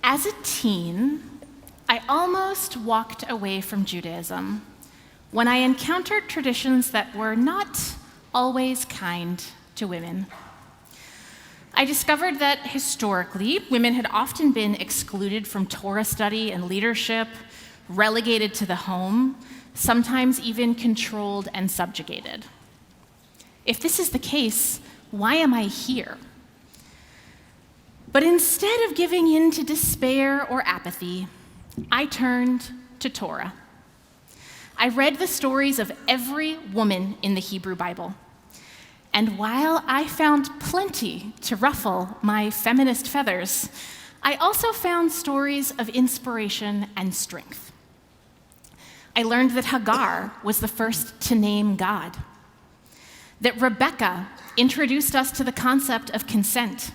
As a teen, I almost walked away from Judaism when I encountered traditions that were not always kind to women. I discovered that historically, women had often been excluded from Torah study and leadership, relegated to the home, sometimes even controlled and subjugated. If this is the case, why am I here? But instead of giving in to despair or apathy, I turned to Torah. I read the stories of every woman in the Hebrew Bible. And while I found plenty to ruffle my feminist feathers, I also found stories of inspiration and strength. I learned that Hagar was the first to name God, that Rebecca introduced us to the concept of consent,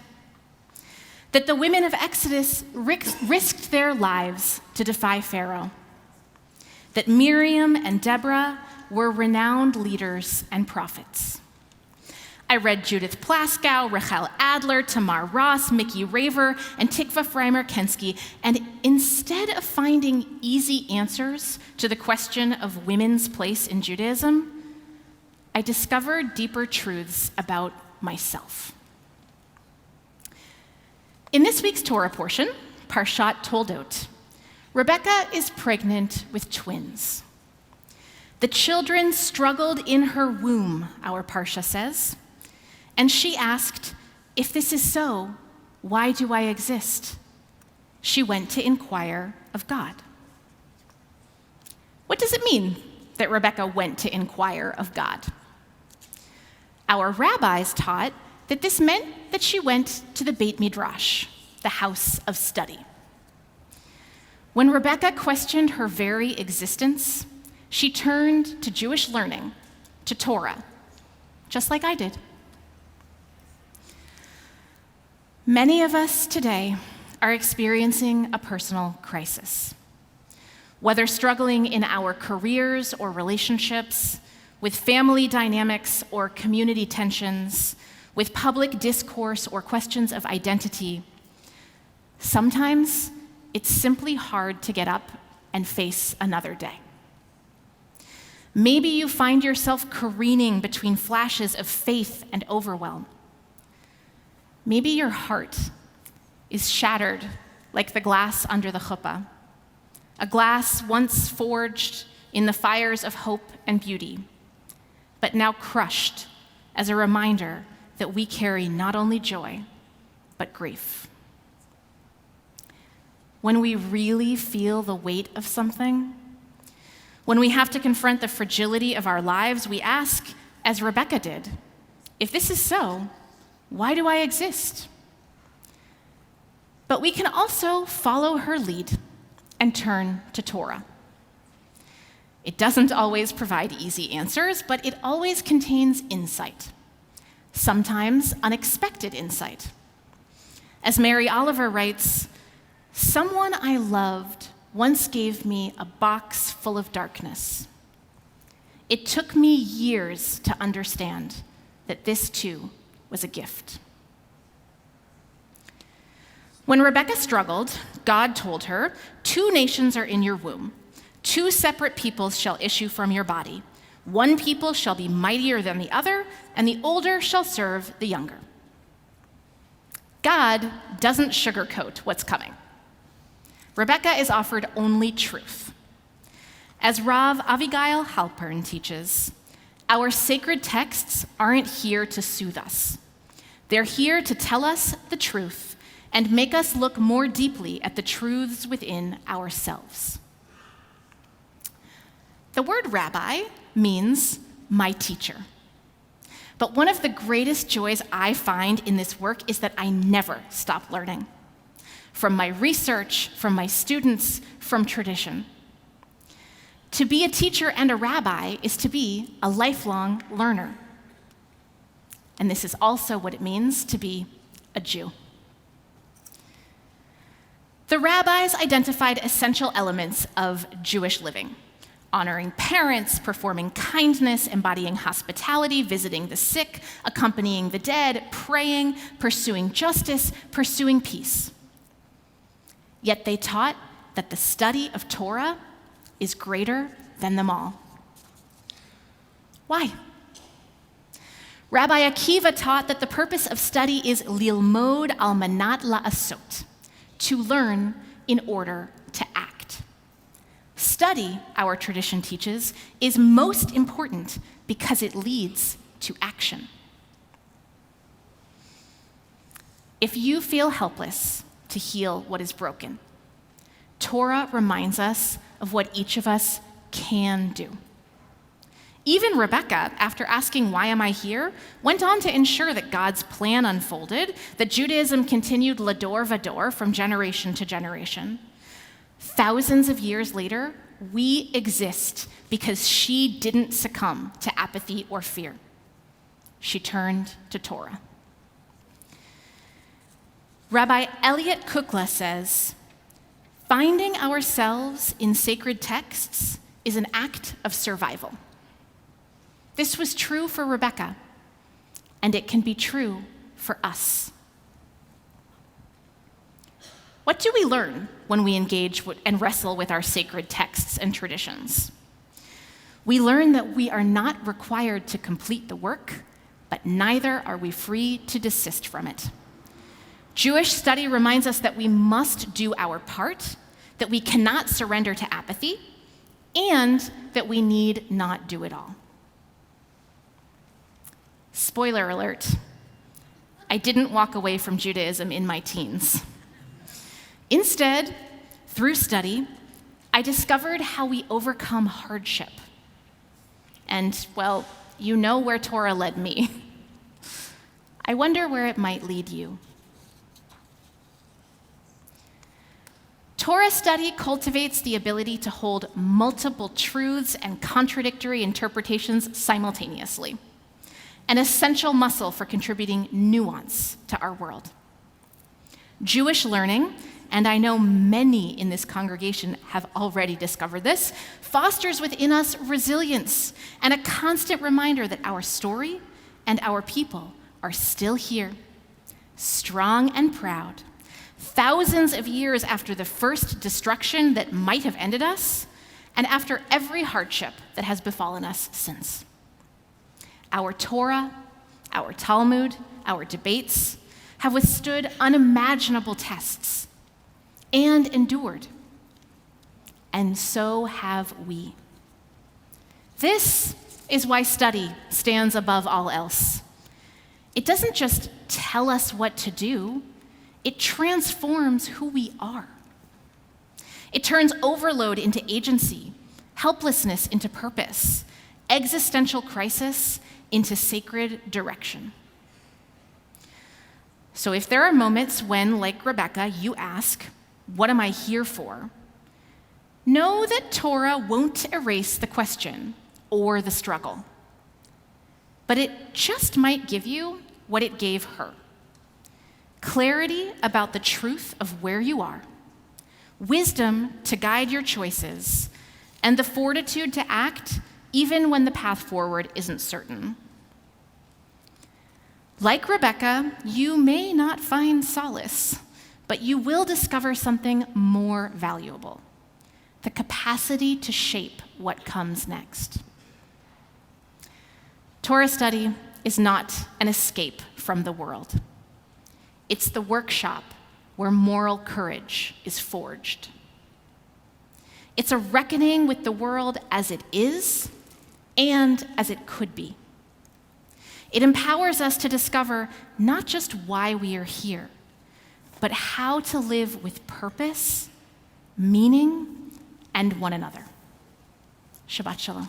that the women of Exodus risked their lives to defy Pharaoh, that Miriam and Deborah were renowned leaders and prophets. I read Judith Plaskow, Rachel Adler, Tamar Ross, Mickey Raver, and Tikva Freimer-Kensky, and instead of finding easy answers to the question of women's place in Judaism, I discovered deeper truths about myself. In this week's Torah portion, Parshat Toldot, Rebecca is pregnant with twins. The children struggled in her womb, our Parsha says, and she asked, "If this is so, why do I exist?" She went to inquire of God. What does it mean that Rebecca went to inquire of God? Our rabbis taught that this meant that she went to the Beit Midrash, the house of study. When Rebecca questioned her very existence, she turned to Jewish learning, to Torah, just like I did. Many of us today are experiencing a personal crisis. Whether struggling in our careers or relationships, with family dynamics or community tensions, with public discourse or questions of identity, sometimes it's simply hard to get up and face another day. Maybe you find yourself careening between flashes of faith and overwhelm. Maybe your heart is shattered like the glass under the chuppah, a glass once forged in the fires of hope and beauty, but now crushed as a reminder that we carry not only joy, but grief. When we really feel the weight of something, when we have to confront the fragility of our lives, we ask, as Rebecca did, if this is so, why do I exist? But we can also follow her lead and turn to Torah. It doesn't always provide easy answers, but it always contains insight, sometimes unexpected insight. As Mary Oliver writes, "Someone I loved once gave me a box full of darkness. It took me years to understand that this too was a gift." When Rebecca struggled, God told her, "Two nations are in your womb. 2 separate peoples shall issue from your body. One people shall be mightier than the other, and the older shall serve the younger." God doesn't sugarcoat what's coming. Rebecca is offered only truth. As Rav Avigail Halpern teaches, our sacred texts aren't here to soothe us. They're here to tell us the truth and make us look more deeply at the truths within ourselves. The word rabbi means my teacher. But one of the greatest joys I find in this work is that I never stop learning. From my research, from my students, from tradition. To be a teacher and a rabbi is to be a lifelong learner. And this is also what it means to be a Jew. The rabbis identified essential elements of Jewish living: honoring parents, performing kindness, embodying hospitality, visiting the sick, accompanying the dead, praying, pursuing justice, pursuing peace. yet they taught that the study of Torah is greater than them all. Why? Rabbi Akiva taught that the purpose of study is lilmod al manat la'asot, to learn in order to act. Study, our tradition teaches, is most important because it leads to action. If you feel helpless to heal what is broken, Torah reminds us of what each of us can do. Even Rebecca, after asking, "Why am I here?" went on to ensure that God's plan unfolded, that Judaism continued lador vador from generation to generation. Thousands of years later, we exist because she didn't succumb to apathy or fear. She turned to Torah. Rabbi Elliot Kukla says, "Finding ourselves in sacred texts is an act of survival." This was true for Rebecca, and it can be true for us. What do we learn when we engage and wrestle with our sacred texts and traditions? We learn that we are not required to complete the work, but neither are we free to desist from it. Jewish study reminds us that we must do our part, that we cannot surrender to apathy, and that we need not do it all. Spoiler alert, I didn't walk away from Judaism in my teens. Instead, through study, I discovered how we overcome hardship. And, well, you know where Torah led me. I wonder where it might lead you. Torah study cultivates the ability to hold multiple truths and contradictory interpretations simultaneously, an essential muscle for contributing nuance to our world. Jewish learning, and I know many in this congregation have already discovered this, fosters within us resilience and a constant reminder that our story and our people are still here, strong and proud, thousands of years after the first destruction that might have ended us, and after every hardship that has befallen us since. Our Torah, our Talmud, our debates have withstood unimaginable tests and endured. And so have we. This is why study stands above all else. It doesn't just tell us what to do, it transforms who we are. It turns overload into agency, helplessness into purpose, existential crisis into sacred direction. So if there are moments when, like Rebecca, you ask, "What am I here for?" know that Torah won't erase the question or the struggle, but it just might give you what it gave her: clarity about the truth of where you are, wisdom to guide your choices, and the fortitude to act even when the path forward isn't certain. Like Rebecca, you may not find solace, but you will discover something more valuable: the capacity to shape what comes next. Torah study is not an escape from the world. It's the workshop where moral courage is forged. It's a reckoning with the world as it is and as it could be. It empowers us to discover not just why we are here, but how to live with purpose, meaning, and one another. Shabbat Shalom.